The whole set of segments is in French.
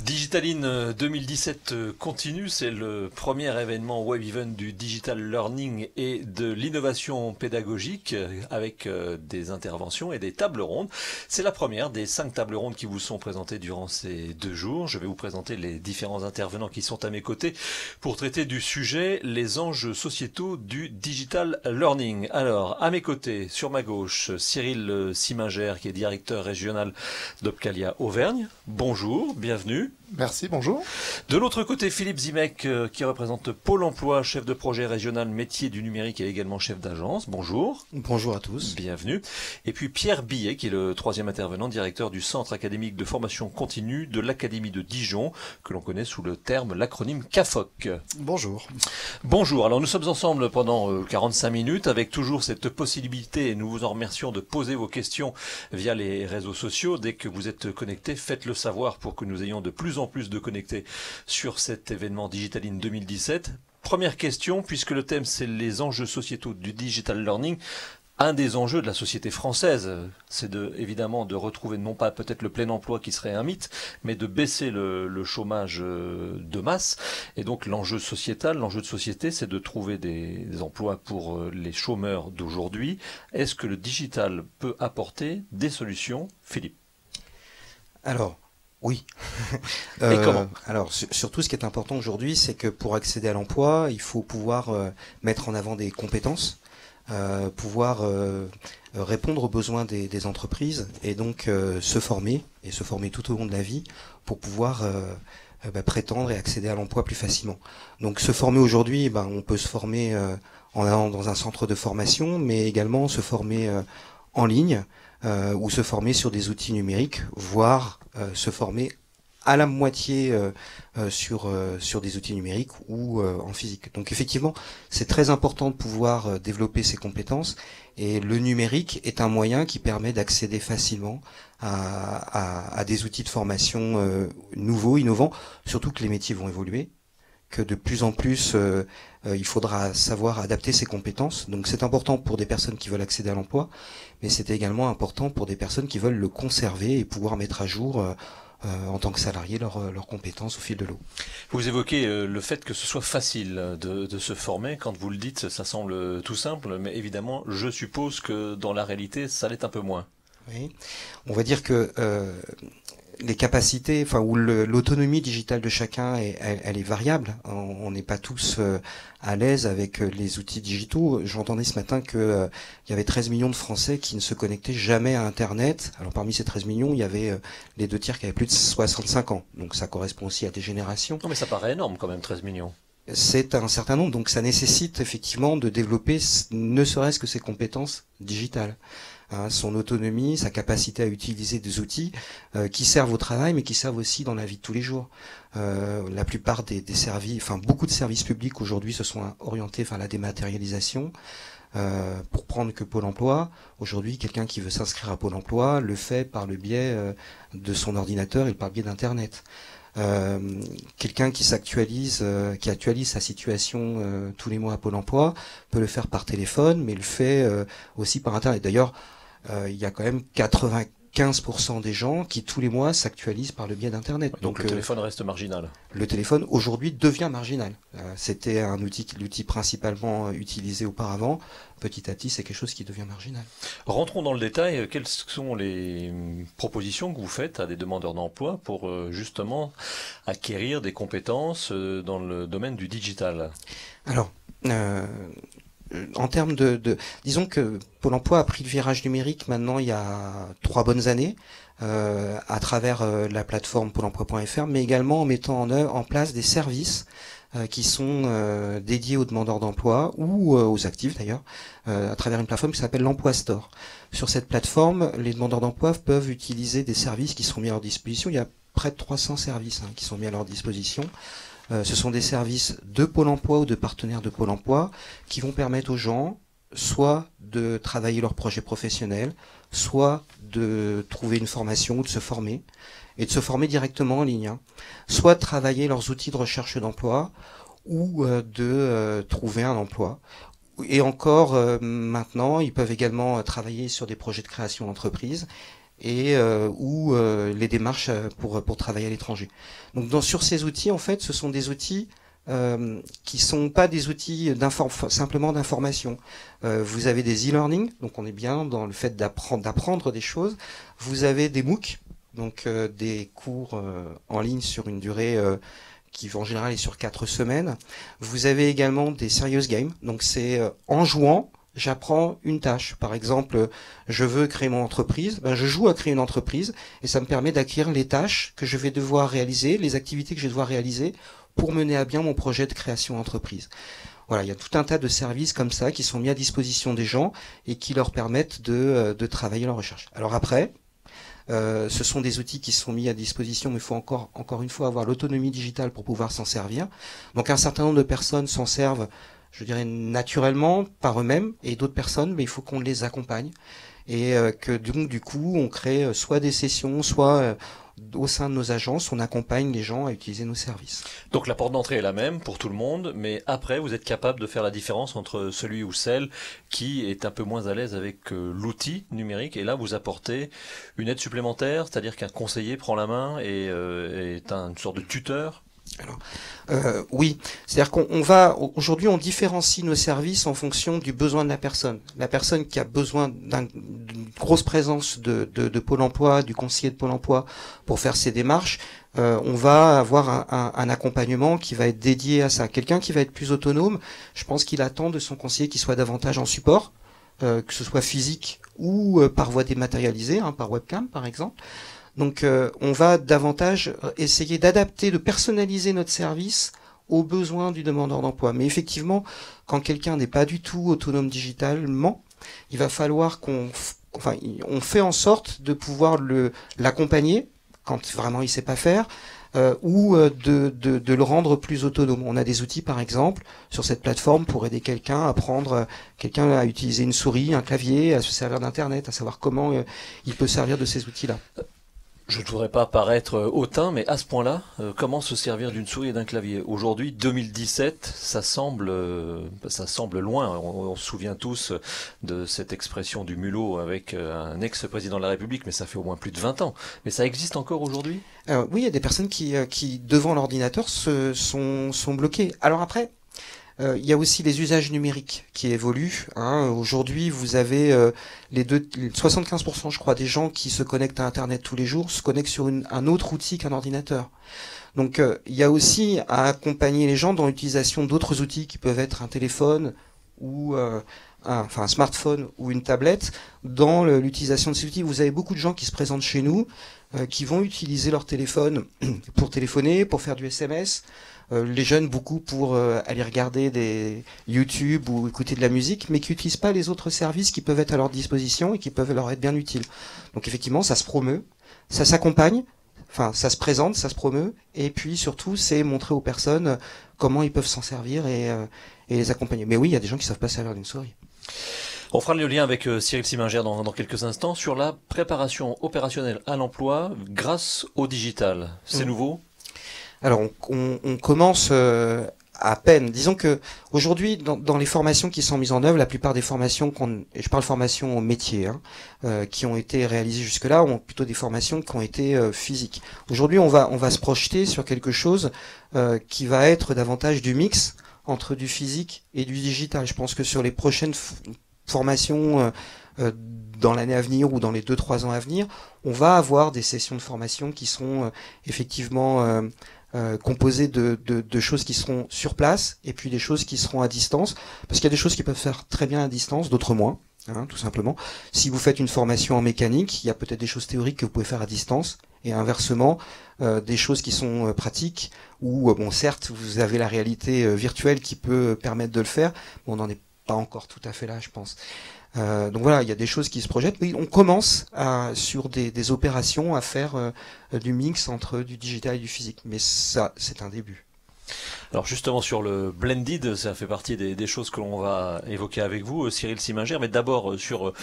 Digitaline 2017 continue, c'est le premier événement web event du digital learning et de l'innovation pédagogique avec des interventions et des tables rondes. C'est la première des 5 tables rondes qui vous sont présentées durant ces 2 jours. Je vais vous présenter les différents intervenants qui sont à mes côtés pour traiter du sujet les enjeux sociétaux du digital learning. Alors, à mes côtés, sur ma gauche, Cyril Simanger qui est directeur régional d'Opcalia Auvergne. Bonjour, bienvenue. Merci, bonjour. De l'autre côté, Philippe Zimek, qui représente Pôle emploi, chef de projet régional métier du numérique et également chef d'agence. Bonjour. Bonjour à tous. Bienvenue. Et puis Pierre Billet, qui est le troisième intervenant, directeur du Centre académique de formation continue de l'Académie de Dijon, que l'on connaît sous le terme, l'acronyme CAFOC. Bonjour. Bonjour. Alors nous sommes ensemble pendant 45 minutes avec toujours cette possibilité, et nous vous en remercions, de poser vos questions via les réseaux sociaux. Dès que vous êtes connectés, faites-le savoir pour que nous ayons de plus en plus de connectés sur cet événement Digitaline 2017. Première question, puisque le thème c'est les enjeux sociétaux du digital learning. Un des enjeux de la société française, c'est évidemment de retrouver non pas peut-être le plein emploi qui serait un mythe, mais de baisser le chômage de masse. Et donc l'enjeu sociétal, l'enjeu de société, c'est de trouver des emplois pour les chômeurs d'aujourd'hui. Est-ce que le digital peut apporter des solutions, Philippe? Alors, oui. Et comment? Alors, surtout, ce qui est important aujourd'hui, c'est que pour accéder à l'emploi, il faut pouvoir mettre en avant des compétences, pouvoir répondre aux besoins des entreprises et donc se former tout au long de la vie pour pouvoir prétendre et accéder à l'emploi plus facilement. Donc, se former aujourd'hui, on peut se former en allant dans un centre de formation, mais également se former en ligne. Ou se former sur des outils numériques, voire se former à la moitié sur des outils numériques ou en physique. Donc effectivement, c'est très important de pouvoir développer ces compétences et le numérique est un moyen qui permet d'accéder facilement à des outils de formation nouveaux, innovants, surtout que les métiers vont évoluer, que de plus en plus il faudra savoir adapter ses compétences. Donc c'est important pour des personnes qui veulent accéder à l'emploi, mais c'est également important pour des personnes qui veulent le conserver et pouvoir mettre à jour en tant que salarié leurs compétences au fil de l'eau. Vous évoquez le fait que ce soit facile de se former. Quand vous le dites, ça semble tout simple, mais évidemment, je suppose que dans la réalité, ça l'est un peu moins. Oui. On va dire que les capacités, ou l'autonomie digitale de chacun, elle est variable. On n'est pas tous à l'aise avec les outils digitaux. J'entendais ce matin que il y avait 13 millions de Français qui ne se connectaient jamais à Internet. Alors parmi ces 13 millions, il y avait les 2 tiers qui avaient plus de 65 ans. Donc ça correspond aussi à des générations. Non mais ça paraît énorme quand même, 13 millions. C'est un certain nombre, donc ça nécessite effectivement de développer ne serait-ce que ses compétences digitales. Son autonomie, sa capacité à utiliser des outils qui servent au travail, mais qui servent aussi dans la vie de tous les jours. La plupart des services, beaucoup de services publics aujourd'hui se sont orientés vers la dématérialisation. Pour prendre que Pôle emploi, aujourd'hui, quelqu'un qui veut s'inscrire à Pôle emploi le fait par le biais de son ordinateur et par le biais d'Internet. Quelqu'un qui qui actualise sa situation tous les mois à Pôle emploi peut le faire par téléphone, mais le fait aussi par Internet. D'ailleurs, il y a quand même 95% des gens qui tous les mois s'actualisent par le biais d'Internet. Donc le téléphone reste marginal. Le téléphone aujourd'hui devient marginal. C'était l'outil principalement utilisé auparavant. Petit à petit, c'est quelque chose qui devient marginal. Rentrons dans le détail. Quelles sont les propositions que vous faites à des demandeurs d'emploi pour justement acquérir des compétences dans le domaine du digital? Alors, en termes disons que Pôle emploi a pris le virage numérique maintenant il y a 3 bonnes années à travers la plateforme pôle emploi.fr, mais également en mettant en place des services qui sont dédiés aux demandeurs d'emploi ou aux actifs d'ailleurs, à travers une plateforme qui s'appelle l'Emploi Store. Sur cette plateforme, les demandeurs d'emploi peuvent utiliser des services qui sont mis à leur disposition. Il y a près de 300 services qui sont mis à leur disposition. Ce sont des services de Pôle emploi ou de partenaires de Pôle emploi qui vont permettre aux gens soit de travailler leur projet professionnel, soit de trouver une formation ou de se former, et de se former directement en ligne, soit de travailler leurs outils de recherche d'emploi ou de trouver un emploi, Et encore, maintenant, ils peuvent également travailler sur des projets de création d'entreprise et ou les démarches pour travailler à l'étranger. Donc sur ces outils, en fait, ce sont des outils qui sont pas des outils simplement d'information. Vous avez des e-learning, donc on est bien dans le fait d'apprendre des choses. Vous avez des MOOC, donc des cours en ligne sur une durée qui en général est sur 4 semaines. Vous avez également des serious games, donc c'est en jouant, j'apprends une tâche. Par exemple, je veux créer mon entreprise, je joue à créer une entreprise et ça me permet d'acquérir les tâches que je vais devoir réaliser, les activités que je vais devoir réaliser pour mener à bien mon projet de création d'entreprise. Voilà, il y a tout un tas de services comme ça qui sont mis à disposition des gens et qui leur permettent de travailler leur recherche. Alors après, ce sont des outils qui sont mis à disposition, mais il faut encore une fois avoir l'autonomie digitale pour pouvoir s'en servir. Donc un certain nombre de personnes s'en servent, je dirais, naturellement, par eux-mêmes, et d'autres personnes, mais il faut qu'on les accompagne. Et que donc du coup, on crée soit des sessions, soit au sein de nos agences, on accompagne les gens à utiliser nos services. Donc la porte d'entrée est la même pour tout le monde, mais après vous êtes capable de faire la différence entre celui ou celle qui est un peu moins à l'aise avec l'outil numérique, et là vous apportez une aide supplémentaire, c'est-à-dire qu'un conseiller prend la main et est une sorte de tuteur. Alors, oui, c'est-à-dire aujourd'hui on différencie nos services en fonction du besoin de la personne. La personne qui a besoin d'une grosse présence de Pôle emploi, du conseiller de Pôle emploi pour faire ses démarches, on va avoir un accompagnement qui va être dédié à ça. Quelqu'un qui va être plus autonome, je pense qu'il attend de son conseiller qu'il soit davantage en support, que ce soit physique ou par voie dématérialisée, par webcam par exemple. Donc on va davantage essayer d'adapter, de personnaliser notre service aux besoins du demandeur d'emploi. Mais effectivement, quand quelqu'un n'est pas du tout autonome digitalement, il va falloir on fait en sorte de pouvoir l'accompagner quand vraiment il sait pas faire, ou de le rendre plus autonome. On a des outils par exemple sur cette plateforme pour aider quelqu'un à quelqu'un à utiliser une souris, un clavier, à se servir d'internet, à savoir comment il peut servir de ces outils-là. Je ne voudrais pas paraître hautain, mais à ce point-là, comment se servir d'une souris et d'un clavier? Aujourd'hui, 2017, ça semble loin. On se souvient tous de cette expression du mulot avec un ex-président de la République, mais ça fait au moins plus de 20 ans. Mais ça existe encore aujourd'hui? Oui, il y a des personnes qui devant l'ordinateur, sont bloquées. Alors après, il y a aussi les usages numériques qui évoluent. Aujourd'hui, vous avez 75%, je crois, des gens qui se connectent à Internet tous les jours se connectent sur un autre outil qu'un ordinateur. Donc, il y a aussi à accompagner les gens dans l'utilisation d'autres outils qui peuvent être un téléphone ou un smartphone ou une tablette. Dans l'utilisation de ces outils, vous avez beaucoup de gens qui se présentent chez nous, qui vont utiliser leur téléphone pour téléphoner, pour faire du SMS. Les jeunes beaucoup pour aller regarder des YouTube ou écouter de la musique, mais qui n'utilisent pas les autres services qui peuvent être à leur disposition et qui peuvent leur être bien utiles. Donc effectivement, ça se promeut, ça s'accompagne, ça se présente, ça se promeut, et puis surtout, c'est montrer aux personnes comment ils peuvent s'en servir et les accompagner. Mais oui, il y a des gens qui savent pas servir d'une souris. On fera le lien avec Cyril Simanger dans quelques instants sur la préparation opérationnelle à l'emploi grâce au digital. C'est nouveau ? Alors on commence à peine. Disons que aujourd'hui, dans les formations qui sont mises en œuvre, la plupart des formations et je parle formation au métier, qui ont été réalisées jusque-là, ont plutôt des formations qui ont été physiques. Aujourd'hui, on va se projeter sur quelque chose qui va être davantage du mix entre du physique et du digital. Je pense que sur les prochaines formations dans l'année à venir ou dans les 2-3 ans à venir, on va avoir des sessions de formation qui seront effectivement composées de choses qui seront sur place et puis des choses qui seront à distance, parce qu'il y a des choses qui peuvent faire très bien à distance, d'autres moins, tout simplement. Si vous faites une formation en mécanique, il y a peut-être des choses théoriques que vous pouvez faire à distance, et inversement, des choses qui sont pratiques, où certes vous avez la réalité virtuelle qui peut permettre de le faire, mais on n'en est pas encore tout à fait là, je pense. Donc voilà, il y a des choses qui se projettent. Oui, on commence sur des opérations à faire du mix entre du digital et du physique. Mais ça, c'est un début. Alors justement sur le blended, ça fait partie des choses que l'on va évoquer avec vous, Cyril Simanger, mais d'abord sur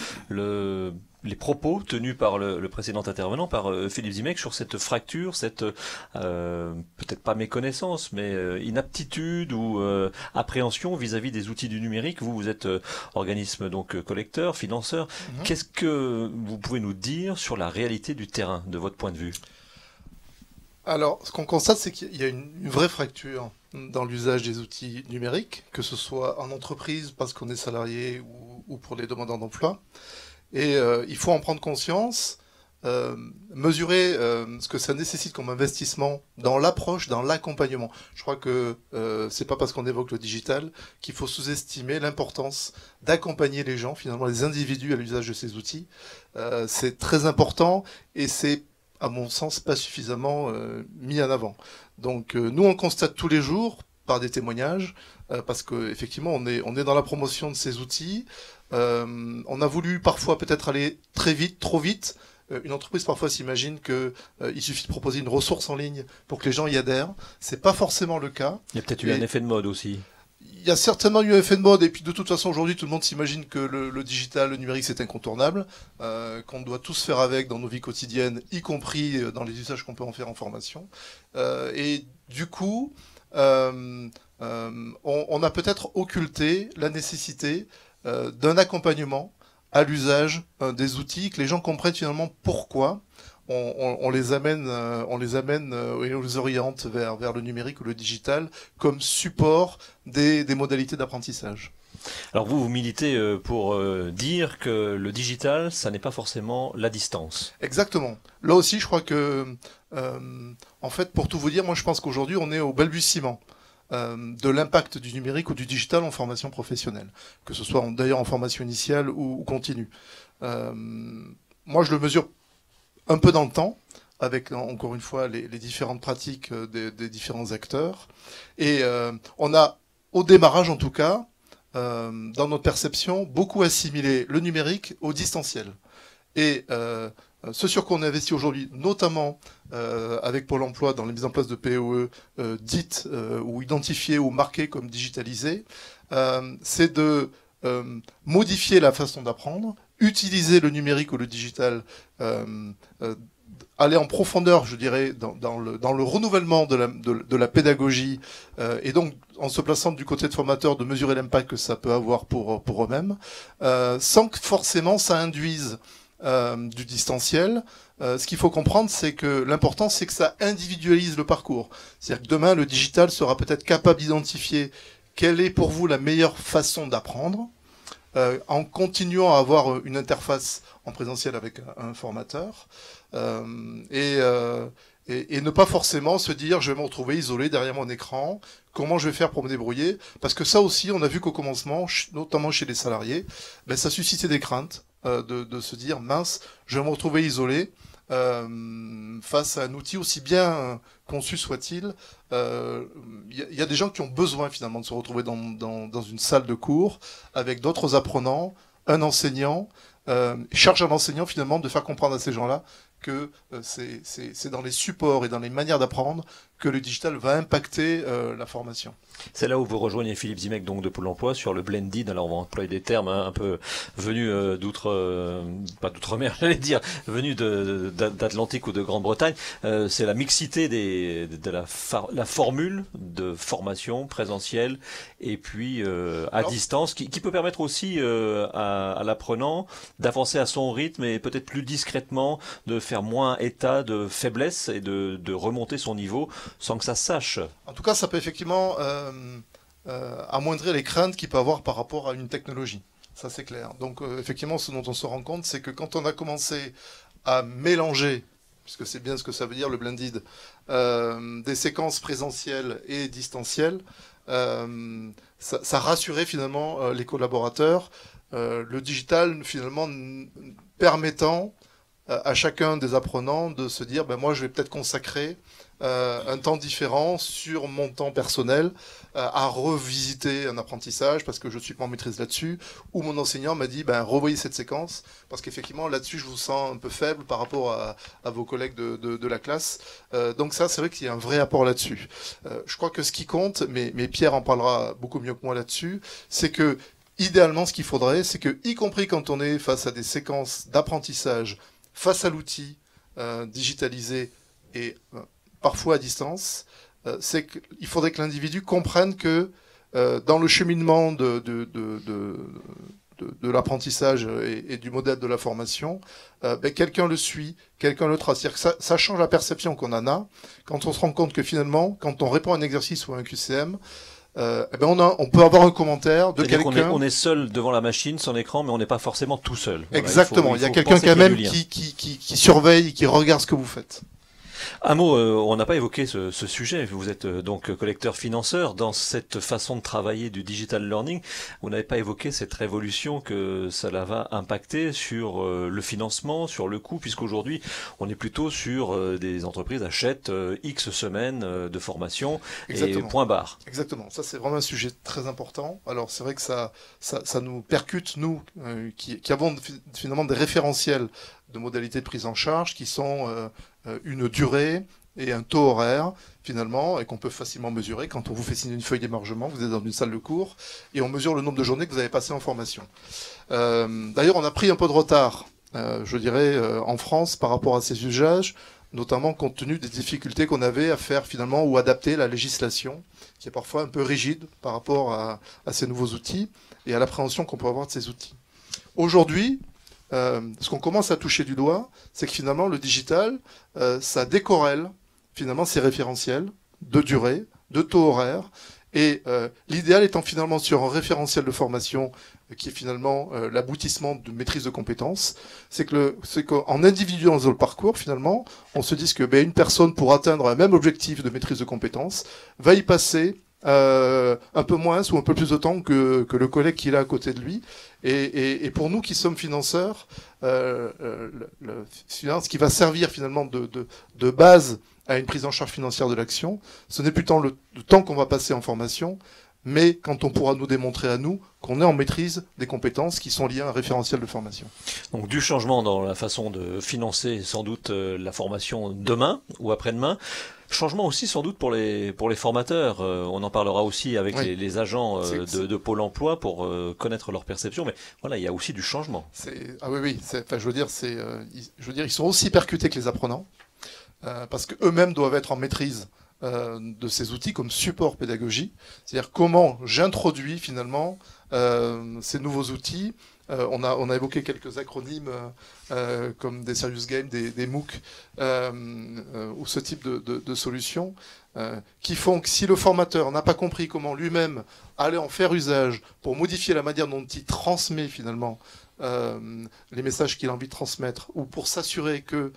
les propos tenus par le précédent intervenant, par Philippe Zimec, sur cette fracture, cette peut-être pas méconnaissance, mais inaptitude ou appréhension vis-à-vis des outils du numérique. Vous êtes organisme donc collecteur, financeur. Qu'est-ce que vous pouvez nous dire sur la réalité du terrain, de votre point de vue? Alors, ce qu'on constate, c'est qu'il y a une vraie fracture dans l'usage des outils numériques, que ce soit en entreprise parce qu'on est salarié ou pour les demandeurs d'emploi. Et il faut en prendre conscience, mesurer ce que ça nécessite comme investissement dans l'approche, dans l'accompagnement. Je crois que c'est pas parce qu'on évoque le digital qu'il faut sous-estimer l'importance d'accompagner les gens, finalement les individus à l'usage de ces outils. C'est très important et c'est, à mon sens, pas suffisamment mis en avant. Donc nous, on constate tous les jours par des témoignages, parce qu'effectivement, on est dans la promotion de ces outils. On a voulu parfois peut-être aller très vite, trop vite. Une entreprise parfois s'imagine que il suffit de proposer une ressource en ligne pour que les gens y adhèrent. C'est pas forcément le cas. Il y a peut-être eu un effet de mode aussi. Il y a certainement eu un effet de mode, et puis de toute façon aujourd'hui tout le monde s'imagine que le digital, le numérique c'est incontournable, qu'on doit tous faire avec dans nos vies quotidiennes, y compris dans les usages qu'on peut en faire en formation. Et du coup, on a peut-être occulté la nécessité d'un accompagnement à l'usage des outils, que les gens comprennent finalement pourquoi on les amène et on les oriente vers le numérique ou le digital comme support des modalités d'apprentissage. Alors vous militez pour dire que le digital, ça n'est pas forcément la distance. Exactement. Là aussi, je crois que, en fait, pour tout vous dire, moi je pense qu'aujourd'hui on est au balbutiement de l'impact du numérique ou du digital en formation professionnelle, que ce soit d'ailleurs en formation initiale ou continue. Moi je le mesure un peu dans le temps, avec encore une fois les différentes pratiques des différents acteurs. Et on a, au démarrage en tout cas, dans notre perception, beaucoup assimilé le numérique au distanciel. Et ce sur quoi on investit aujourd'hui, notamment avec Pôle emploi dans la mise en place de PEE dites ou identifiées ou marquées comme digitalisées, c'est de modifier la façon d'apprendre, utiliser le numérique ou le digital, aller en profondeur, je dirais, dans le renouvellement de la pédagogie, et donc en se plaçant du côté de formateur, de mesurer l'impact que ça peut avoir pour eux-mêmes, sans que forcément ça induise du distanciel. Ce qu'il faut comprendre, c'est que l'important, c'est que ça individualise le parcours. C'est-à-dire que demain, le digital sera peut-être capable d'identifier quelle est pour vous la meilleure façon d'apprendre, en continuant à avoir une interface en présentiel avec un formateur, et ne pas forcément se dire je vais me retrouver isolé derrière mon écran, comment je vais faire pour me débrouiller, parce que ça aussi, on a vu qu'au commencement, notamment chez les salariés, ça suscitait des craintes, de se dire mince, je vais me retrouver isolé face à un outil aussi bien conçu soit-il. Y a des gens qui ont besoin finalement de se retrouver dans une salle de cours avec d'autres apprenants, un enseignant, charge à l'enseignant finalement de faire comprendre à ces gens-là que c'est dans les supports et dans les manières d'apprendre que le digital va impacter la formation. C'est là où vous rejoignez Philippe Zimec, donc de Pôle emploi, sur le blended. Alors on va employer des termes un peu venus pas d'outre-mer, j'allais dire, venus d'Atlantique ou de Grande-Bretagne. C'est la mixité de la formule de formation présentielle et puis à distance, qui peut permettre aussi à l'apprenant d'avancer à son rythme et peut-être plus discrètement, de faire moins état de faiblesse et de remonter son niveau sans que ça se sache. En tout cas, ça peut effectivement amoindrir les craintes qu'il peut avoir par rapport à une technologie. Ça, c'est clair. Donc, effectivement, ce dont on se rend compte, c'est que quand on a commencé à mélanger, puisque c'est bien ce que ça veut dire, le blended, des séquences présentielles et distancielles, ça rassurait finalement les collaborateurs. Le digital, finalement, permettant à chacun des apprenants de se dire moi je vais peut-être consacrer un temps différent sur mon temps personnel à revisiter un apprentissage parce que je suis pas en maîtrise là-dessus, ou mon enseignant m'a dit revoyez cette séquence parce qu'effectivement là-dessus je vous sens un peu faible par rapport à vos collègues de la classe. Donc ça, c'est vrai qu'il y a un vrai apport là-dessus. Je crois que ce qui compte, mais Pierre en parlera beaucoup mieux que moi là-dessus, c'est que idéalement, ce qu'il faudrait, c'est que, y compris quand on est face à des séquences d'apprentissage, face à l'outil digitalisé et parfois à distance, c'est qu'il faudrait que l'individu comprenne que dans le cheminement de l'apprentissage et du modèle de la formation, quelqu'un le suit, quelqu'un le trace. C'est-à-dire que ça change la perception qu'on en a quand on se rend compte que finalement, quand on répond à un exercice ou à un QCM, on peut avoir un commentaire de quelqu'un. On est seul devant la machine, son écran, mais on n'est pas forcément tout seul. Voilà, exactement. Il y a quelqu'un quand même qui surveille, qui regarde ce que vous faites. Un mot, on n'a pas évoqué ce sujet. Vous êtes donc collecteur-financeur. Dans cette façon de travailler du digital learning, vous n'avez pas évoqué cette révolution que cela va impacter sur le financement, sur le coût, puisqu'aujourd'hui, on est plutôt sur des entreprises achètent X semaines de formation. Exactement. Et point barre. Exactement. Ça, c'est vraiment un sujet très important. Alors, c'est vrai que ça nous percute, nous, qui avons finalement des référentiels de modalités de prise en charge qui sont une durée et un taux horaire finalement et qu'on peut facilement mesurer quand on vous fait signer une feuille d'émargement, vous êtes dans une salle de cours et on mesure le nombre de journées que vous avez passées en formation. D'ailleurs, on a pris un peu de retard, je dirais, en France par rapport à ces usages, notamment compte tenu des difficultés qu'on avait à faire finalement ou adapter la législation qui est parfois un peu rigide par rapport à ces nouveaux outils et à l'appréhension qu'on peut avoir de ces outils. Aujourd'hui, ce qu'on commence à toucher du doigt, c'est que finalement le digital, ça décorrèle finalement ces référentiels de durée, de taux horaire, et l'idéal étant finalement sur un référentiel de formation qui est finalement l'aboutissement de maîtrise de compétences, c'est qu'en individualisant le parcours finalement, on se dit que une personne pour atteindre un même objectif de maîtrise de compétences va y passer un peu moins ou un peu plus de temps que le collègue qu'il a à côté de lui. Et pour nous qui sommes financeurs, ce qui va servir finalement de base à une prise en charge financière de l'action, ce n'est plus tant le temps qu'on va passer en formation, mais quand on pourra nous démontrer à nous qu'on est en maîtrise des compétences qui sont liées à un référentiel de formation. Donc du changement dans la façon de financer sans doute la formation demain ou après-demain. Changement aussi sans doute pour les formateurs. On en parlera aussi avec les agents de Pôle emploi pour connaître leur perception. Mais voilà, il y a aussi du changement. Ah oui. Je veux dire, ils sont aussi percutés que les apprenants parce qu'eux-mêmes doivent être en maîtrise de ces outils comme support pédagogie. C'est-à-dire comment j'introduis finalement ces nouveaux outils. On a évoqué quelques acronymes comme des Serious Games, des MOOC ou ce type de solutions qui font que si le formateur n'a pas compris comment lui-même aller en faire usage pour modifier la manière dont il transmet finalement les messages qu'il a envie de transmettre ou pour s'assurer que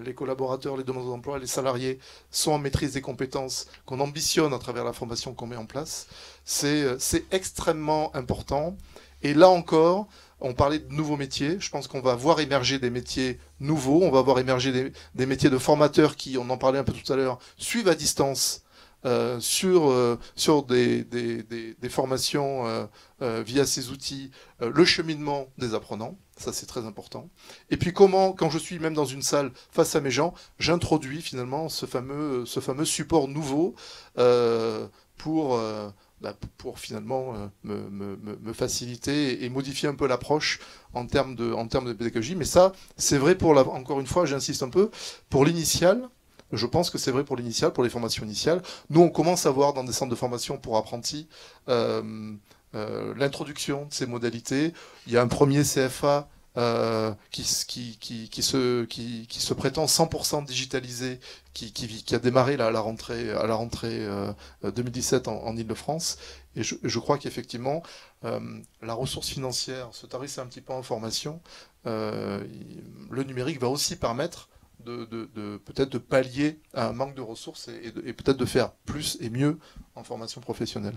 les collaborateurs, les demandeurs d'emploi, les salariés sont en maîtrise des compétences qu'on ambitionne à travers la formation qu'on met en place, c'est extrêmement important. Et là encore, on parlait de nouveaux métiers. Je pense qu'on va voir émerger des métiers nouveaux. On va voir émerger des métiers de formateurs qui, on en parlait un peu tout à l'heure, suivent à distance sur des formations via ces outils, le cheminement des apprenants. Ça, c'est très important. Et puis comment, quand je suis même dans une salle face à mes gens, j'introduis finalement ce fameux support nouveau pour finalement me faciliter et modifier un peu l'approche en termes de pédagogie. Mais ça, c'est vrai encore une fois, j'insiste un peu, pour l'initial. Je pense que c'est vrai pour l'initial, pour les formations initiales. Nous, on commence à voir dans des centres de formation pour apprentis l'introduction de ces modalités. Il y a un premier CFA qui se prétend 100% digitalisé, qui a démarré là, à la rentrée 2017 en Ile-de-France. Et je crois qu'effectivement, la ressource financière, se tarisser un petit peu en formation, le numérique va aussi permettre peut-être de pallier à un manque de ressources et peut-être de faire plus et mieux en formation professionnelle.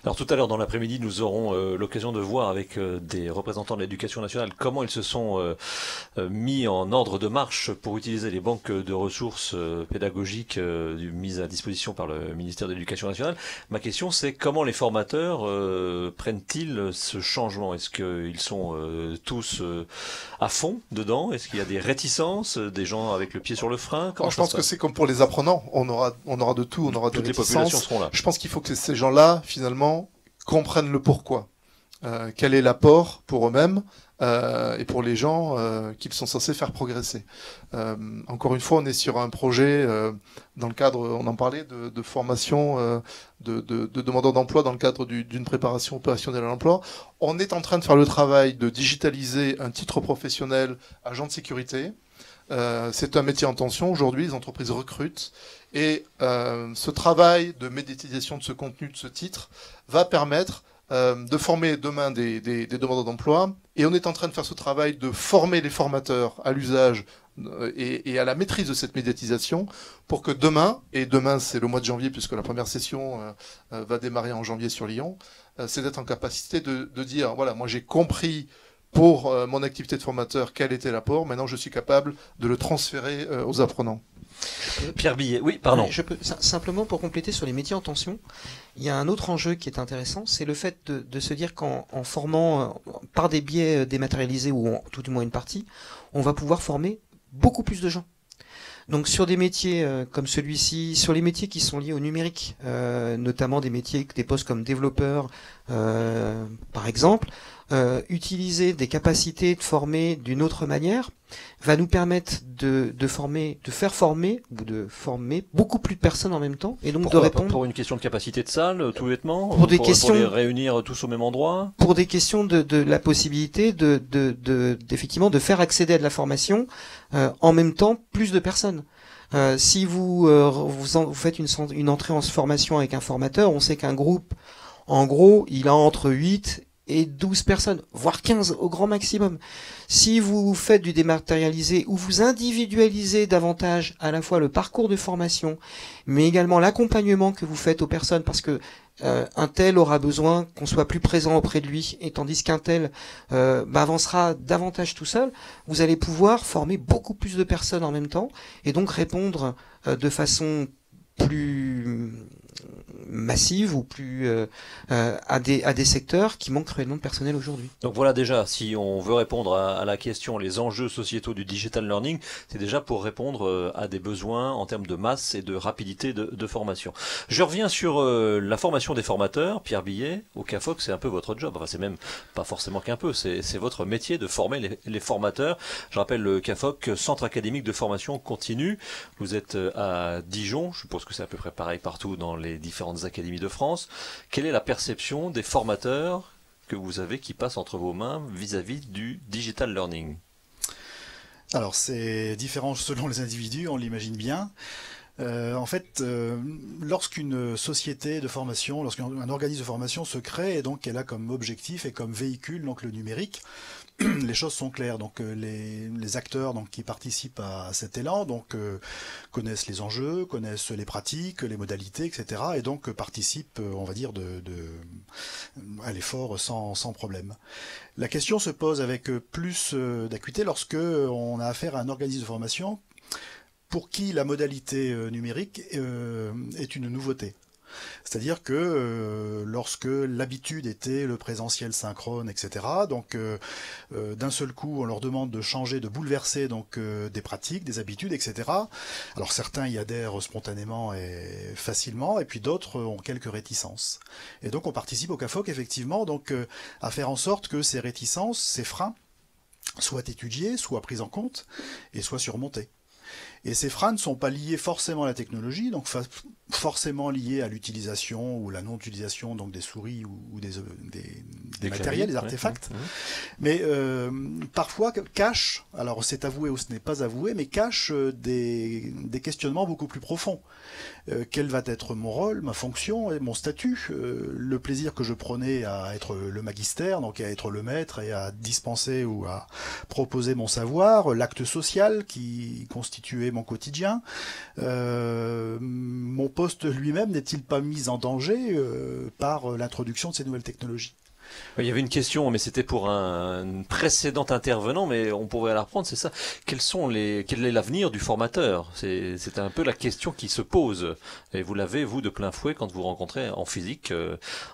Alors tout à l'heure dans l'après-midi, nous aurons l'occasion de voir avec des représentants de l'éducation nationale comment ils se sont mis en ordre de marche pour utiliser les banques de ressources pédagogiques mises à disposition par le ministère de l'Éducation nationale. Ma question, c'est comment les formateurs prennent-ils ce changement? Est-ce qu'ils sont tous à fond dedans? Est-ce qu'il y a des réticences, des gens avec le pied sur le frein? Je pense que c'est comme pour les apprenants, on aura de tout, on aura toutes des les populations réticences. seront là. Je pense qu'il faut que ces gens-là, finalement, comprennent le pourquoi. quel est l'apport pour eux-mêmes et pour les gens qu'ils sont censés faire progresser. Encore une fois, on est sur un projet dans le cadre, on en parlait, de formation de demandeurs d'emploi dans le cadre d'une préparation opérationnelle à l'emploi. On est en train de faire le travail de digitaliser un titre professionnel agent de sécurité. C'est un métier en tension. Aujourd'hui, les entreprises recrutent. Et ce travail de médiatisation de ce contenu, de ce titre, va permettre de former demain des demandeurs d'emploi. Et on est en train de faire ce travail de former les formateurs à l'usage et à la maîtrise de cette médiatisation pour que demain, et demain c'est le mois de janvier puisque la première session va démarrer en janvier sur Lyon, c'est d'être en capacité de dire, voilà, moi j'ai compris pour mon activité de formateur quel était l'apport, maintenant je suis capable de le transférer aux apprenants. Pierre Billet, oui, pardon. Je peux, simplement pour compléter sur les métiers en tension, il y a un autre enjeu qui est intéressant, c'est le fait de se dire qu'en formant par des biais dématérialisés ou tout du moins une partie, on va pouvoir former beaucoup plus de gens. Donc sur des métiers comme celui-ci, sur les métiers qui sont liés au numérique, notamment des métiers, des postes comme développeur, par exemple, utiliser des capacités de former d'une autre manière va nous permettre de faire former beaucoup plus de personnes en même temps et donc pourquoi, de répondre pour une question de capacité de salle, tout bêtement, pour les réunir tous au même endroit, pour des questions de la possibilité d'effectivement de faire accéder à de la formation en même temps plus de personnes. Si vous faites une entrée en formation avec un formateur, on sait qu'un groupe, en gros, il a entre 8 et 12 personnes, voire 15 au grand maximum. Si vous faites du dématérialisé ou vous individualisez davantage à la fois le parcours de formation, mais également l'accompagnement que vous faites aux personnes, parce que un tel aura besoin qu'on soit plus présent auprès de lui, et tandis qu'un tel avancera davantage tout seul, vous allez pouvoir former beaucoup plus de personnes en même temps, et donc répondre de façon plus massive ou plus à des secteurs qui manquent réellement de personnel aujourd'hui. Donc voilà, déjà, si on veut répondre à la question, les enjeux sociétaux du digital learning, c'est déjà pour répondre à des besoins en termes de masse et de rapidité de formation. Je reviens sur la formation des formateurs. Pierre Billet, au CAFOC, c'est un peu votre job. Enfin, c'est même pas forcément qu'un peu, c'est votre métier de former les formateurs. Je rappelle le CAFOC, Centre académique de formation continue. Vous êtes à Dijon, je suppose que c'est à peu près pareil partout dans les différentes académies de France. Quelle est la perception des formateurs que vous avez qui passent entre vos mains vis-à-vis du digital learning? Alors c'est différent selon les individus, on l'imagine bien. En fait, lorsqu'une société de formation, lorsqu'un organisme de formation se crée, et donc elle a comme objectif et comme véhicule donc le numérique, les choses sont claires. Donc les acteurs donc qui participent à cet élan donc connaissent les enjeux, connaissent les pratiques, les modalités, etc. Et donc participent, on va dire, à l'effort sans problème. La question se pose avec plus d'acuité lorsque on a affaire à un organisme de formation pour qui la modalité numérique est une nouveauté. C'est-à-dire que lorsque l'habitude était le présentiel synchrone, etc., donc d'un seul coup, on leur demande de changer, de bouleverser donc des pratiques, des habitudes, etc. Alors certains y adhèrent spontanément et facilement, et puis d'autres ont quelques réticences. Et donc on participe au CAFOC effectivement donc à faire en sorte que ces réticences, ces freins, soient étudiés, soient pris en compte et soient surmontés. Et ces freins ne sont pas liés forcément à la technologie, donc forcément liés à l'utilisation ou la non-utilisation donc des souris ou des matériels, des artefacts. Mais parfois cachent, alors c'est avoué ou ce n'est pas avoué, mais cachent des questionnements beaucoup plus profonds. Quel va être mon rôle, ma fonction et mon statut, le plaisir que je prenais à être le magister, donc à être le maître et à dispenser ou à proposer mon savoir, l'acte social qui constituait mon quotidien, mon poste lui-même n'est-il pas mis en danger par l'introduction de ces nouvelles technologies? Il y avait une question, mais c'était pour un précédent intervenant, mais on pourrait la reprendre, c'est ça. Quel est l'avenir du formateur? C'est un peu la question qui se pose. Et vous l'avez, vous, de plein fouet, quand vous rencontrez en physique,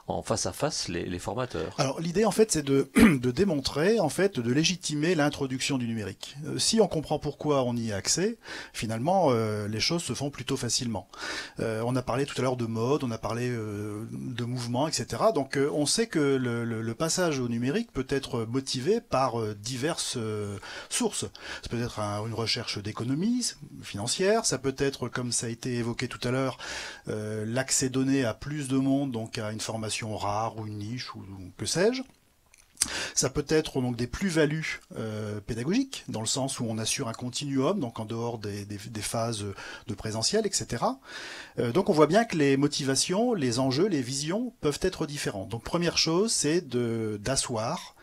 en face à face, les formateurs. Alors, l'idée, en fait, c'est de démontrer, en fait, de légitimer l'introduction du numérique. Si on comprend pourquoi on y a accès, finalement, les choses se font plutôt facilement. On a parlé tout à l'heure de mode, on a parlé de mouvement, etc. Donc, on sait que le passage au numérique peut être motivé par diverses sources. Ça peut être une recherche d'économie financière, ça peut être, comme ça a été évoqué tout à l'heure, l'accès donné à plus de monde, donc à une formation rare ou une niche ou que sais-je. Ça peut être donc des plus-values pédagogiques, dans le sens où on assure un continuum, donc en dehors des phases de présentiel, etc. Donc on voit bien que les motivations, les enjeux, les visions peuvent être différents. Donc première chose, c'est d'asseoir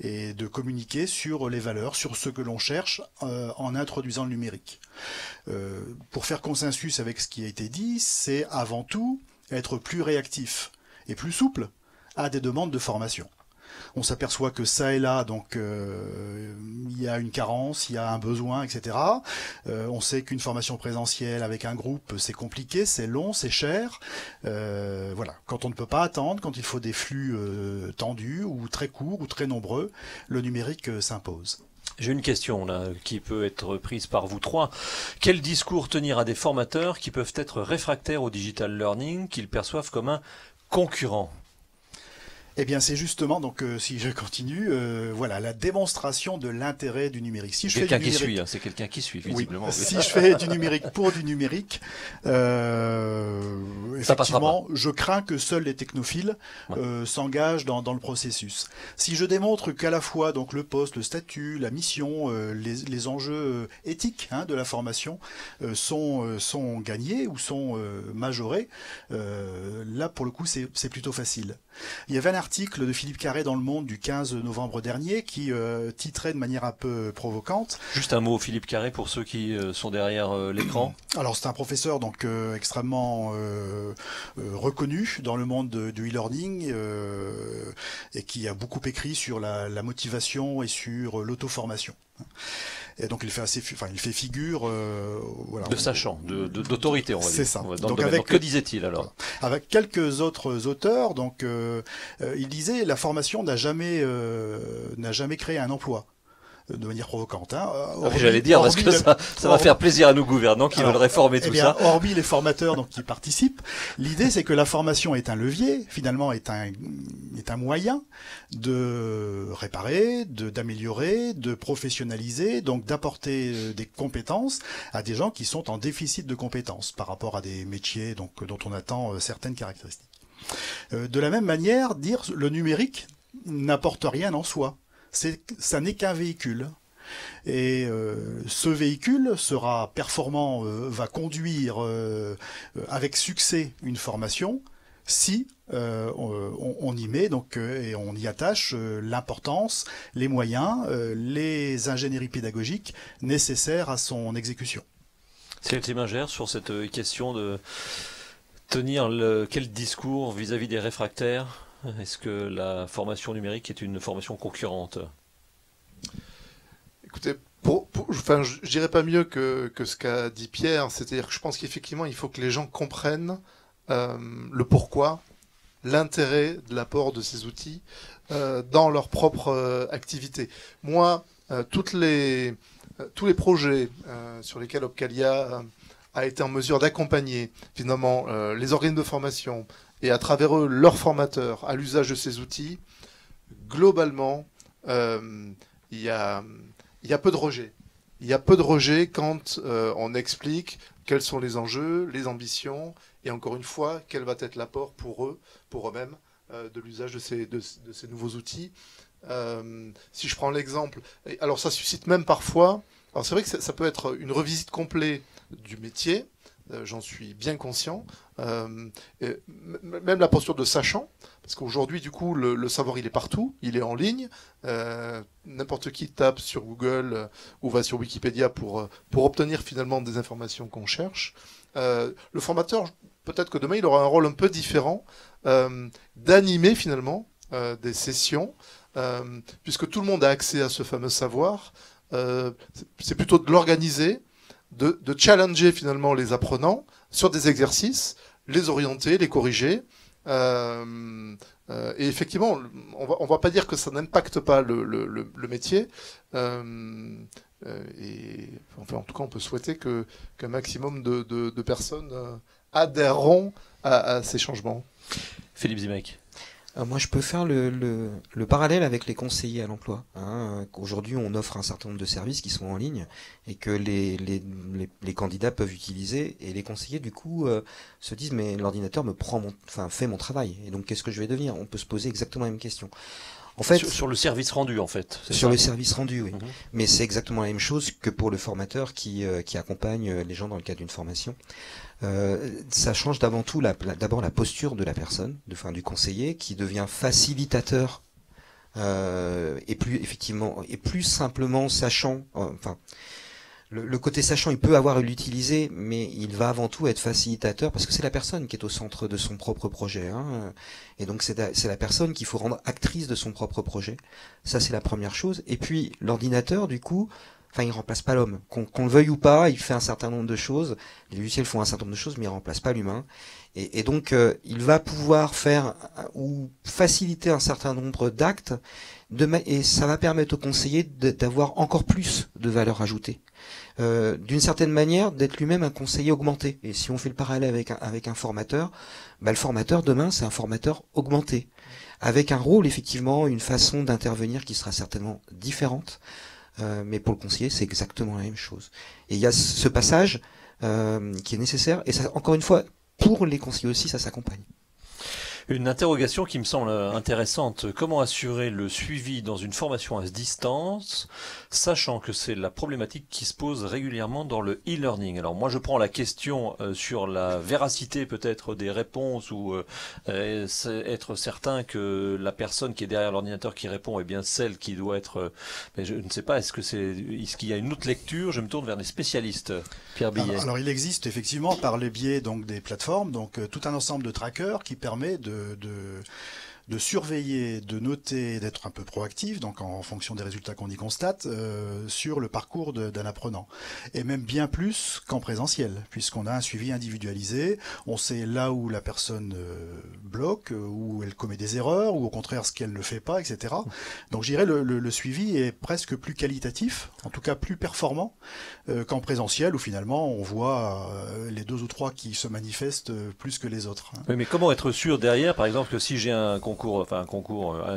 et de communiquer sur les valeurs, sur ce que l'on cherche en introduisant le numérique. Pour faire consensus avec ce qui a été dit, c'est avant tout être plus réactif et plus souple à des demandes de formation. On s'aperçoit que ça et là, donc il y a une carence, il y a un besoin, etc. On sait qu'une formation présentielle avec un groupe, c'est compliqué, c'est long, c'est cher. Voilà. Quand on ne peut pas attendre, quand il faut des flux tendus ou très courts ou très nombreux, le numérique s'impose. J'ai une question là qui peut être prise par vous trois. Quel discours tenir à des formateurs qui peuvent être réfractaires au digital learning, qu'ils perçoivent comme un concurrent ? Eh bien, c'est justement, donc, si je continue, voilà, la démonstration de l'intérêt du numérique. Si je quelqu'un qui suit, hein, c'est quelqu'un qui suit, visiblement. Oui. Si je fais du numérique pour du numérique, effectivement, je crains que seuls les technophiles s'engagent dans le processus. Si je démontre qu'à la fois, donc, le poste, le statut, la mission, les enjeux éthiques de la formation sont gagnés ou sont majorés, là, pour le coup, c'est plutôt facile. Il y avait un article de Philippe Carré dans Le Monde du 15 novembre dernier qui titrait de manière un peu provocante. Juste un mot, Philippe Carré, pour ceux qui sont derrière l'écran. Alors c'est un professeur donc extrêmement reconnu dans le monde du e-learning et qui a beaucoup écrit sur la motivation et sur l'auto-formation. Et donc il fait figure voilà, de sachant, d'autorité, on va dire. C'est ça. Donc que disait-il alors? Avec quelques autres auteurs, donc il disait la formation n'a jamais créé un emploi. De manière provocante. J'allais dire, parce que ça va faire plaisir à nos gouvernants qui veulent réformer tout ça. Hormis les formateurs donc, qui participent, l'idée c'est que la formation est un levier, finalement est un moyen de réparer, d'améliorer, de professionnaliser, donc d'apporter des compétences à des gens qui sont en déficit de compétences par rapport à des métiers donc, dont on attend certaines caractéristiques. De la même manière, dire le numérique n'apporte rien en soi. Ça n'est qu'un véhicule. Et ce véhicule sera performant, va conduire avec succès une formation si on y met donc et on y attache l'importance, les moyens, les ingénieries pédagogiques nécessaires à son exécution. Cyril Timingère, sur cette question de tenir quel discours vis-à-vis des réfractaires? Est-ce que la formation numérique est une formation concurrente? Écoutez, je dirais pas mieux que ce qu'a dit Pierre, c'est-à-dire que je pense qu'effectivement, il faut que les gens comprennent le pourquoi, l'intérêt de l'apport de ces outils dans leur propre activité. Moi, tous les projets sur lesquels Opcalia a été en mesure d'accompagner finalement les organismes de formation et à travers eux leurs formateurs à l'usage de ces outils, globalement, il y a peu de rejet. Il y a peu de rejet quand on explique quels sont les enjeux, les ambitions, et encore une fois, quel va être l'apport pour eux-mêmes, de l'usage de ces nouveaux outils. Si je prends l'exemple, alors ça suscite même parfois, alors c'est vrai que ça peut être une revisite complète du métier, j'en suis bien conscient, même la posture de sachant, parce qu'aujourd'hui, du coup, le savoir, il est partout, il est en ligne, n'importe qui tape sur Google ou va sur Wikipédia pour obtenir finalement des informations qu'on cherche. Le formateur, peut-être que demain, il aura un rôle un peu différent, d'animer finalement des sessions, puisque tout le monde a accès à ce fameux savoir, c'est plutôt de l'organiser, de challenger finalement les apprenants sur des exercices, les orienter, les corriger. Et effectivement, on va pas dire que ça n'impacte pas le métier. Et enfin, en tout cas, on peut souhaiter qu'un maximum de personnes adhéreront à ces changements. Philippe Zimec. Moi, je peux faire le parallèle avec les conseillers à l'emploi. Aujourd'hui, on offre un certain nombre de services qui sont en ligne et que les candidats peuvent utiliser. Et les conseillers, du coup, se disent mais l'ordinateur fait mon travail. Et donc, qu'est-ce que je vais devenir? On peut se poser exactement la même question. En fait, sur le service rendu, en fait. Sur le service rendu, oui. Mhm. Mais c'est exactement la même chose que pour le formateur qui accompagne les gens dans le cadre d'une formation. Ça change d'avant tout d'abord la posture de la personne, du conseiller, qui devient facilitateur et plus simplement sachant. Le côté sachant, il peut avoir l'utiliser, mais il va avant tout être facilitateur parce que c'est la personne qui est au centre de son propre projet. Et donc c'est la personne qu'il faut rendre actrice de son propre projet. Ça, c'est la première chose. Et puis l'ordinateur, du coup, il remplace pas l'homme. Qu'on le veuille ou pas, il fait un certain nombre de choses. Les logiciels font un certain nombre de choses, mais il remplace pas l'humain. Et donc, il va pouvoir faire ou faciliter un certain nombre d'actes, et ça va permettre au conseiller d'avoir encore plus de valeur ajoutée. D'une certaine manière, d'être lui-même un conseiller augmenté. Et si on fait le parallèle avec un formateur, le formateur demain, c'est un formateur augmenté, avec un rôle effectivement, une façon d'intervenir qui sera certainement différente. Mais pour le conseiller, c'est exactement la même chose. Et il y a ce passage qui est nécessaire, et ça, encore une fois, pour les conseillers aussi, ça s'accompagne. Une interrogation qui me semble intéressante. Comment assurer le suivi dans une formation à distance, sachant que c'est la problématique qui se pose régulièrement dans le e-learning? Alors moi je prends la question sur la véracité peut-être des réponses ou être certain que la personne qui est derrière l'ordinateur qui répond est bien celle qui doit être... mais je ne sais pas, est-ce qu'il y a une autre lecture? Je me tourne vers les spécialistes. Pierre Billet. Alors il existe effectivement par le biais donc des plateformes tout un ensemble de trackers qui permet de surveiller, de noter, d'être un peu proactif, donc en fonction des résultats qu'on y constate, sur le parcours d'un apprenant. Et même bien plus qu'en présentiel, puisqu'on a un suivi individualisé, on sait là où la personne bloque, où elle commet des erreurs, ou au contraire ce qu'elle ne fait pas, etc. Donc je dirais le suivi est presque plus qualitatif, en tout cas plus performant qu'en présentiel, où finalement on voit les 2 ou 3 qui se manifestent plus que les autres. Oui, mais comment être sûr derrière, par exemple, que si j'ai un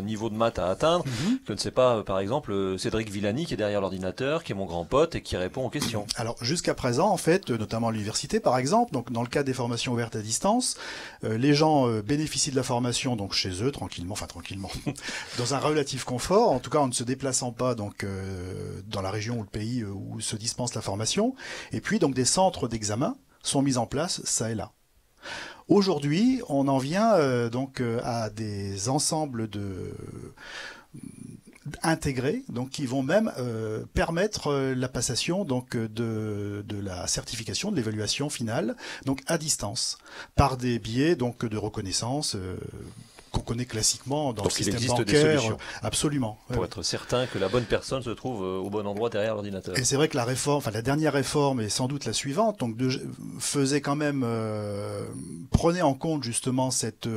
niveau de maths à atteindre, je ne sais pas, par exemple, Cédric Villani qui est derrière l'ordinateur, qui est mon grand pote et qui répond aux questions. Alors jusqu'à présent, en fait, notamment à l'université par exemple, donc dans le cadre des formations ouvertes à distance, les gens bénéficient de la formation donc chez eux tranquillement, dans un relatif confort, en tout cas en ne se déplaçant pas donc dans la région ou le pays où se dispense la formation, et puis donc des centres d'examen sont mis en place ça et là. Aujourd'hui, on en vient à des ensembles intégrés, donc qui vont même permettre la passation donc de la certification, de l'évaluation finale, donc à distance, par des biais donc de reconnaissance qu'on connaît classiquement dans le système bancaire. Des solutions. Absolument. Pour être certain que la bonne personne se trouve au bon endroit derrière l'ordinateur. Et c'est vrai que la dernière réforme et sans doute la suivante, donc faisait quand même prenait en compte justement cette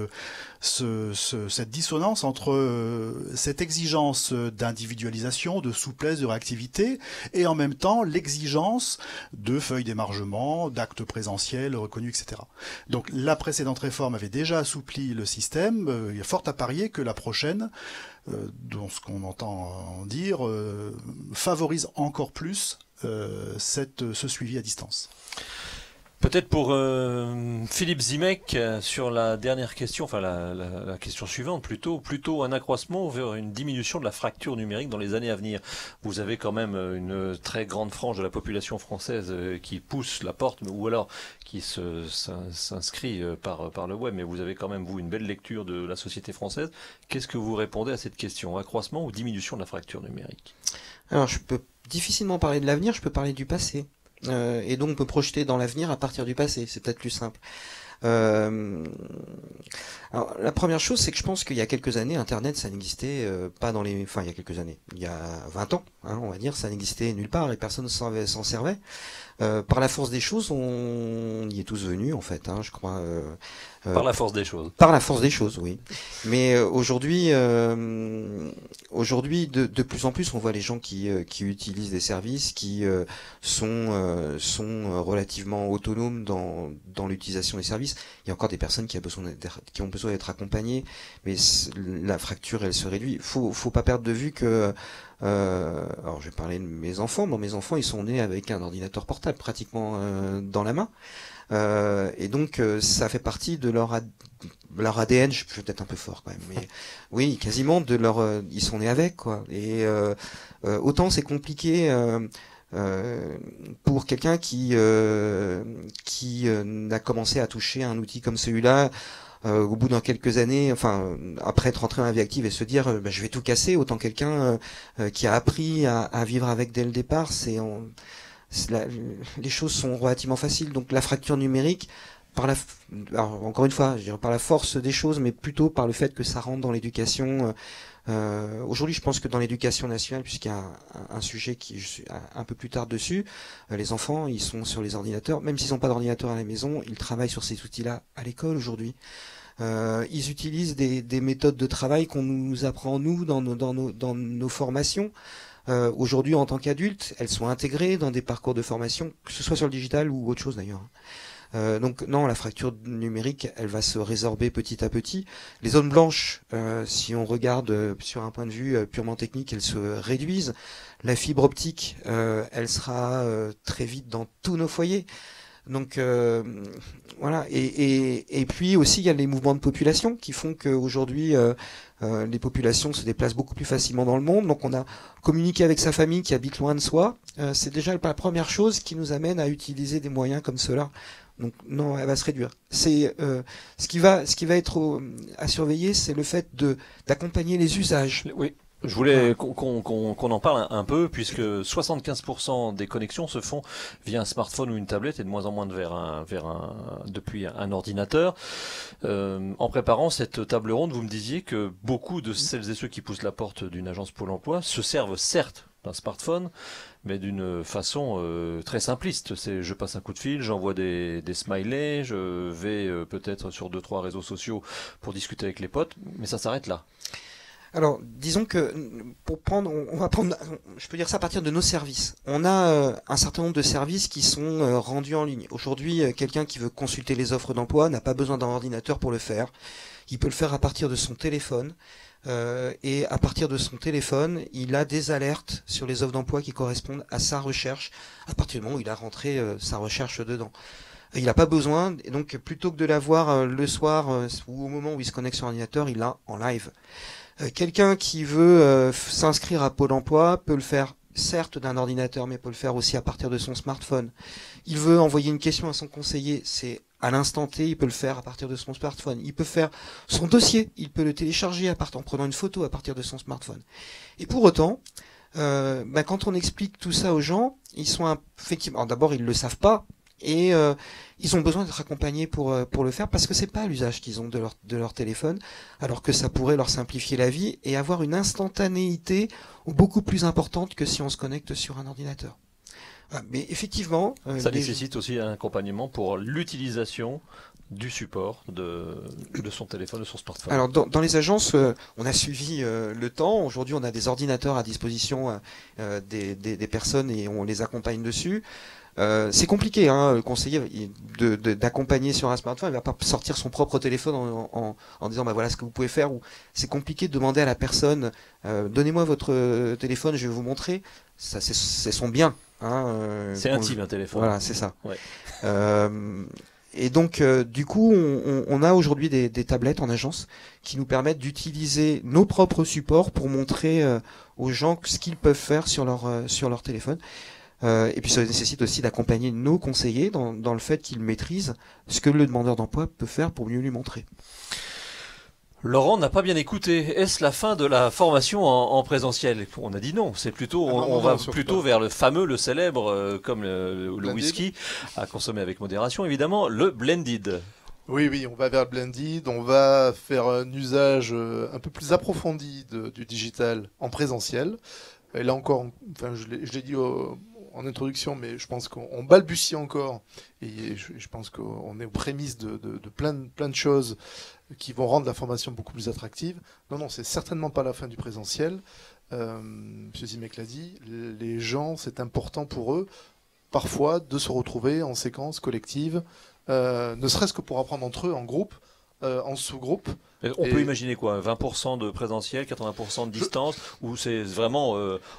dissonance entre cette exigence d'individualisation, de souplesse, de réactivité, et en même temps l'exigence de feuilles d'émargement, d'actes présentiels reconnus, etc. Donc la précédente réforme avait déjà assoupli le système. Il y a fort à parier que la prochaine, dont ce qu'on entend dire, favorise encore plus ce suivi à distance. Peut-être pour Philippe Zimek, sur la dernière question, la question suivante, plutôt un accroissement vers une diminution de la fracture numérique dans les années à venir. Vous avez quand même une très grande frange de la population française qui pousse la porte, ou alors qui s'inscrit par le web, mais vous avez quand même, vous, une belle lecture de la société française. Qu'est-ce que vous répondez à cette question? Accroissement ou diminution de la fracture numérique? Alors, je peux difficilement parler de l'avenir, je peux parler du passé. Et donc me projeter dans l'avenir à partir du passé, c'est peut-être plus simple. Alors, la première chose, c'est que je pense qu'il y a quelques années, Internet, ça n'existait pas il y a quelques années, il y a 20 ans, on va dire, ça n'existait nulle part et personne s'en servait. Par la force des choses, on y est tous venus, en fait, je crois. Par la force des choses. Par la force des choses, oui. Mais aujourd'hui, de plus en plus, on voit les gens qui utilisent des services, qui sont relativement autonomes dans l'utilisation des services. réduisent. Il y a encore des personnes qui ont besoin d'être accompagnées, mais la fracture, elle se réduit. Faut pas perdre de vue que alors je vais parler de mes enfants. Bon, mes enfants, ils sont nés avec un ordinateur portable pratiquement dans la main. Et donc ça fait partie de leur ADN. Je suis peut-être un peu fort quand même, mais oui, quasiment de leur. Ils sont nés avec, quoi. Et autant c'est compliqué pour quelqu'un qui n'a commencé à toucher un outil comme celui-là. Au bout d'un quelques années, enfin après être rentré dans la vie active et se dire je vais tout casser, autant quelqu'un qui a appris à vivre avec dès le départ, les choses sont relativement faciles. Donc la fracture numérique, alors, encore une fois, je dirais par la force des choses, mais plutôt par le fait que ça rentre dans l'éducation. Aujourd'hui, je pense que dans l'éducation nationale, puisqu'il y a un sujet je suis un peu plus tard dessus, les enfants, ils sont sur les ordinateurs, même s'ils n'ont pas d'ordinateur à la maison, ils travaillent sur ces outils-là à l'école aujourd'hui. Ils utilisent des méthodes de travail qu'on nous apprend nous dans nos formations. Aujourd'hui, en tant qu'adultes, elles sont intégrées dans des parcours de formation, que ce soit sur le digital ou autre chose d'ailleurs. Donc non, la fracture numérique, elle va se résorber petit à petit. Les zones blanches, si on regarde sur un point de vue purement technique, elles se réduisent. La fibre optique, elle sera très vite dans tous nos foyers. Donc voilà. Et puis aussi, il y a les mouvements de population qui font qu'aujourd'hui, les populations se déplacent beaucoup plus facilement dans le monde. Donc on a communiqué avec sa famille qui habite loin de soi. C'est déjà la première chose qui nous amène à utiliser des moyens comme cela. Donc non, elle va se réduire. C'est ce qui va être à surveiller, c'est le fait d'accompagner les usages. Oui. Je voulais qu'on en parle un peu, puisque 75% des connexions se font via un smartphone ou une tablette et de moins en moins depuis un ordinateur. En préparant cette table ronde, vous me disiez que beaucoup de celles et ceux qui poussent la porte d'une agence Pôle emploi se servent certes d'un smartphone, mais d'une façon très simpliste. C'est je passe un coup de fil, j'envoie des smileys, je vais peut-être sur 2-3 réseaux sociaux pour discuter avec les potes, mais ça s'arrête là. Alors, disons que on va prendre, je peux dire ça à partir de nos services. On a un certain nombre de services qui sont rendus en ligne. Aujourd'hui, quelqu'un qui veut consulter les offres d'emploi n'a pas besoin d'un ordinateur pour le faire. Il peut le faire à partir de son téléphone. Et à partir de son téléphone, il a des alertes sur les offres d'emploi qui correspondent à sa recherche, à partir du moment où il a rentré sa recherche dedans. Il n'a pas besoin, et donc plutôt que de l'avoir le soir ou au moment où il se connecte sur l'ordinateur, il l'a en live. Quelqu'un qui veut s'inscrire à Pôle emploi peut le faire certes d'un ordinateur, mais peut le faire aussi à partir de son smartphone. Il veut envoyer une question à son conseiller, c'est à l'instant T, il peut le faire à partir de son smartphone. Il peut faire son dossier, il peut le télécharger en prenant une photo à partir de son smartphone. Et pour autant, quand on explique tout ça aux gens, ils sont effectivement, d'abord ils le savent pas, et ils ont besoin d'être accompagnés pour le faire, parce que c'est pas l'usage qu'ils ont de leur téléphone, alors que ça pourrait leur simplifier la vie et avoir une instantanéité beaucoup plus importante que si on se connecte sur un ordinateur. Mais effectivement, ça nécessite aussi un accompagnement pour l'utilisation du support de son téléphone, de son smartphone. Alors dans les agences, on a suivi le temps. Aujourd'hui, on a des ordinateurs à disposition des personnes et on les accompagne dessus. C'est compliqué, le conseiller d'accompagner sur un smartphone. Il va pas sortir son propre téléphone en disant voilà ce que vous pouvez faire. Ou c'est compliqué de demander à la personne donnez-moi votre téléphone, je vais vous montrer. Ça c'est son bien. C'est intime un téléphone. Voilà, c'est ça. Ouais. Et donc du coup, on a aujourd'hui des tablettes en agence qui nous permettent d'utiliser nos propres supports pour montrer aux gens ce qu'ils peuvent faire sur leur téléphone. Et puis ça nécessite aussi d'accompagner nos conseillers dans le fait qu'ils maîtrisent ce que le demandeur d'emploi peut faire pour mieux lui montrer. Laurent n'a pas bien écouté. Est-ce la fin de la formation en présentiel? On a dit non. C'est plutôt, on va plutôt vers le fameux, le célèbre, comme le whisky, à consommer avec modération, évidemment, le blended. Oui, on va vers le blended. On va faire un usage un peu plus approfondi du digital en présentiel. Et là encore, enfin, je l'ai dit en introduction, mais je pense qu'on balbutie encore, et je pense qu'on est aux prémices de plein de choses qui vont rendre la formation beaucoup plus attractive. Non, c'est certainement pas la fin du présentiel. Monsieur Zimek l'a dit, les gens, c'est important pour eux, parfois, de se retrouver en séquence collective ne serait-ce que pour apprendre entre eux en groupe, en sous-groupe. On peut imaginer quoi, 20% de présentiel, 80% de distance, ou c'est vraiment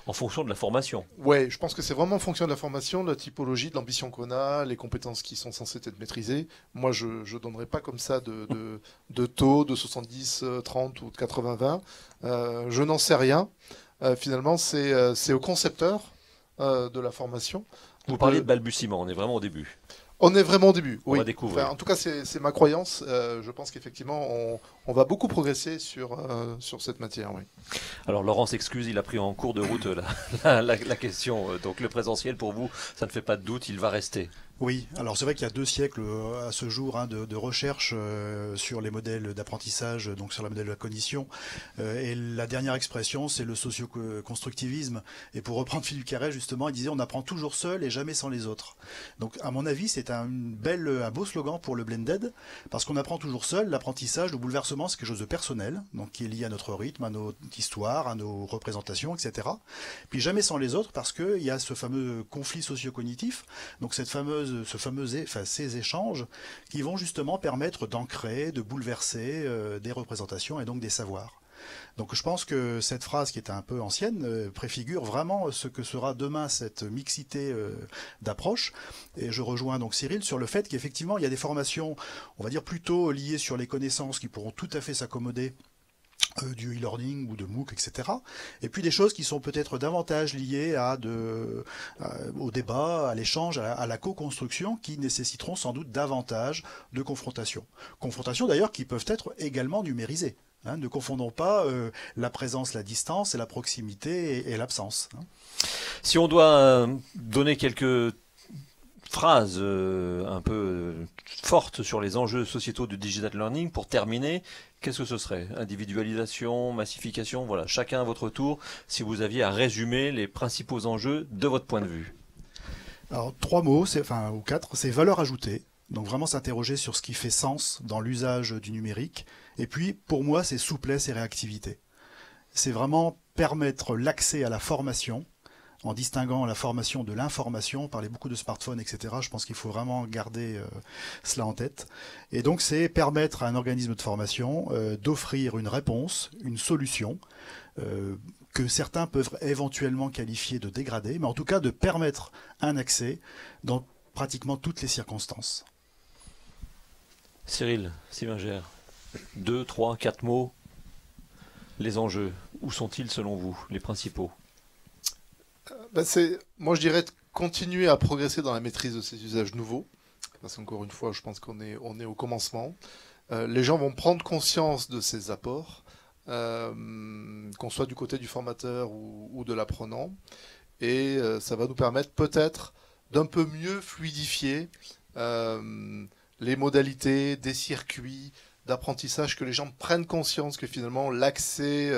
en fonction de la formation? Ouais, je pense que c'est vraiment en fonction de la formation, de la typologie, de l'ambition qu'on a, les compétences qui sont censées être maîtrisées. Moi, je ne donnerai pas comme ça de taux de 70-30 ou de 80-20. Je n'en sais rien. Finalement, c'est au concepteur de la formation. Vous parliez de balbutiement, on est vraiment au début. On est vraiment au début, On oui. va découvrir. Enfin, en tout cas, c'est ma croyance. Je pense qu'effectivement, on va beaucoup progresser sur cette matière. Oui. Alors Laurent s'excuse, il a pris en cours de route la question. Donc le présentiel, pour vous, ça ne fait pas de doute, il va rester. Oui, alors c'est vrai qu'il y a 2 siècles à ce jour de recherche sur les modèles d'apprentissage, donc sur le modèle de la cognition. Et la dernière expression, c'est le socio-constructivisme. Et pour reprendre Philippe Carrel, justement, il disait on apprend toujours seul et jamais sans les autres. Donc à mon avis, c'est un beau slogan pour le blended, parce qu'on apprend toujours seul. L'apprentissage, le bouleversement, c'est quelque chose de personnel, donc qui est lié à notre rythme, à notre histoire, à nos représentations, etc. Puis jamais sans les autres, parce qu'il y a ce fameux conflit socio-cognitif, donc ces échanges qui vont justement permettre d'ancrer, de bouleverser des représentations et donc des savoirs. Donc je pense que cette phrase qui est un peu ancienne préfigure vraiment ce que sera demain cette mixité d'approches. Et je rejoins donc Cyril sur le fait qu'effectivement il y a des formations, on va dire plutôt liées sur les connaissances qui pourront tout à fait s'accommoder du e-learning ou de MOOC, etc. Et puis des choses qui sont peut-être davantage liées au débat, à l'échange, à la co-construction, qui nécessiteront sans doute davantage de confrontations. Confrontations d'ailleurs qui peuvent être également numérisées. Ne confondons pas la présence, la distance, et la proximité et l'absence. Si on doit donner quelques phrases un peu fortes sur les enjeux sociétaux du digital learning, pour terminer, qu'est-ce que ce serait? Individualisation, massification, voilà, chacun à votre tour, si vous aviez à résumer les principaux enjeux de votre point de vue. Alors 3 mots, ou 4, c'est valeur ajoutée. Donc vraiment s'interroger sur ce qui fait sens dans l'usage du numérique. Et puis pour moi, c'est souplesse et réactivité. C'est vraiment permettre l'accès à la formation, en distinguant la formation de l'information. On parlait beaucoup de smartphones, etc. Je pense qu'il faut vraiment garder cela en tête. Et donc c'est permettre à un organisme de formation d'offrir une réponse, une solution, que certains peuvent éventuellement qualifier de dégradée, mais en tout cas de permettre un accès dans pratiquement toutes les circonstances. Cyril Simingère, 2, 3, 4 mots, les enjeux, où sont-ils selon vous, les principaux? Moi je dirais de continuer à progresser dans la maîtrise de ces usages nouveaux, parce qu'encore une fois je pense qu'on est au commencement. Les gens vont prendre conscience de ces apports, qu'on soit du côté du formateur ou de l'apprenant, et ça va nous permettre peut-être d'un peu mieux fluidifier les modalités des circuits d'apprentissage, que les gens prennent conscience que finalement l'accès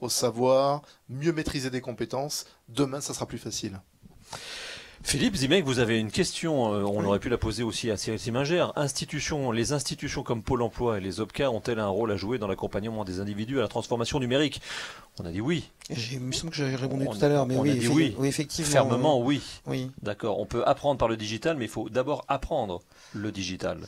au savoir, mieux maîtriser des compétences, demain ça sera plus facile. Philippe Zimec, vous avez une question, on aurait pu la poser aussi à Cyril Simingère. Les institutions comme Pôle emploi et les OPCA ont-elles un rôle à jouer dans l'accompagnement des individus à la transformation numérique? On a dit oui. Il me semble que j'avais répondu tout à l'heure, mais oui, oui, effectivement. Fermement, oui. Oui. D'accord, on peut apprendre par le digital, mais il faut d'abord apprendre le digital.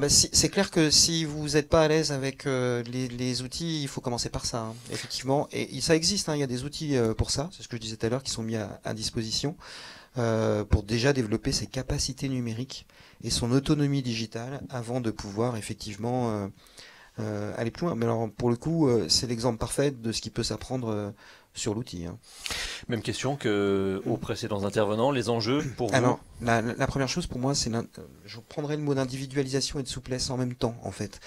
C'est clair que si vous n'êtes pas à l'aise avec les outils, il faut commencer par ça, effectivement. Et ça existe, il y a des outils pour ça, c'est ce que je disais tout à l'heure, qui sont mis à disposition pour déjà développer ses capacités numériques et son autonomie digitale avant de pouvoir effectivement aller plus loin. Mais alors pour le coup, c'est l'exemple parfait de ce qui peut s'apprendre sur l'outil. Même question que aux précédents intervenants, les enjeux pour vous? Alors, la première chose pour moi, je prendrais le mot d'individualisation et de souplesse en même temps, en fait.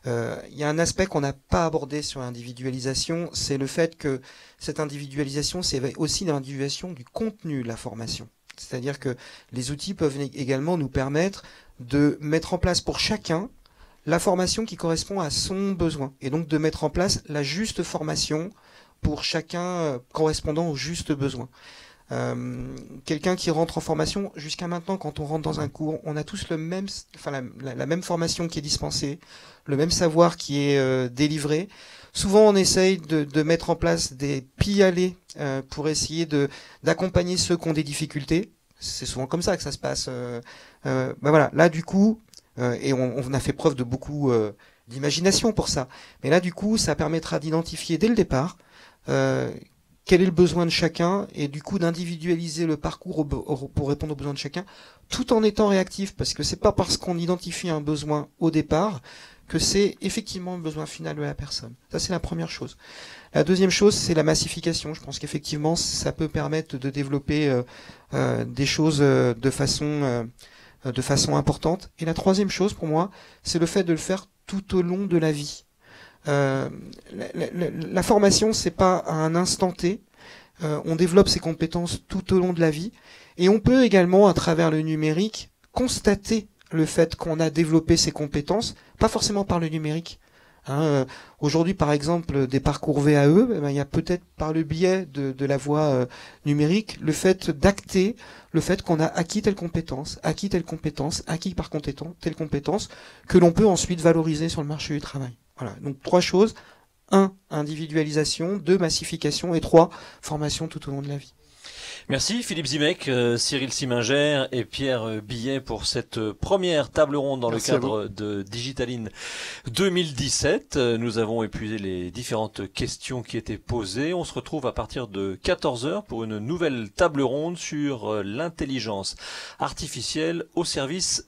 Il y a un aspect qu'on n'a pas abordé sur l'individualisation, c'est le fait que cette individualisation, c'est aussi l'individualisation du contenu de la formation. C'est-à-dire que les outils peuvent également nous permettre de mettre en place pour chacun la formation qui correspond à son besoin, et donc de mettre en place la juste formation pour chacun correspondant aux justes besoins. Quelqu'un qui rentre en formation, jusqu'à maintenant, quand on rentre dans un cours, on a tous la même formation qui est dispensée, le même savoir qui est délivré. Souvent, on essaye de mettre en place des pis-aller pour essayer d'accompagner ceux qui ont des difficultés. c'est souvent comme ça que ça se passe. Voilà, là du coup, et on a fait preuve de beaucoup d'imagination pour ça. Mais là du coup, ça permettra d'identifier dès le départ quel est le besoin de chacun et du coup d'individualiser le parcours pour répondre aux besoins de chacun, tout en étant réactif, parce que c'est pas parce qu'on identifie un besoin au départ que c'est effectivement le besoin final de la personne. Ça, c'est la première chose. La deuxième chose, c'est la massification. Je pense qu'effectivement, ça peut permettre de développer des choses de façon importante. Et la troisième chose, pour moi, c'est le fait de le faire tout au long de la vie. La formation, c'est pas à un instant T. On développe ses compétences tout au long de la vie. Et on peut également, à travers le numérique, constater le fait qu'on a développé ses compétences, pas forcément par le numérique. Aujourd'hui, par exemple, des parcours VAE, il y a peut-être par le biais de la voie numérique, le fait d'acter le fait qu'on a acquis telle compétence, acquis par telle compétence, que l'on peut ensuite valoriser sur le marché du travail. Voilà. Donc 3 choses. 1, individualisation. 2, massification. Et 3, formation tout au long de la vie. Merci Philippe Zimec, Cyril Simanger et Pierre Billet pour cette première table ronde dans le cadre de Digitaline 2017. Nous avons épuisé les différentes questions qui étaient posées. On se retrouve à partir de 14h pour une nouvelle table ronde sur l'intelligence artificielle au service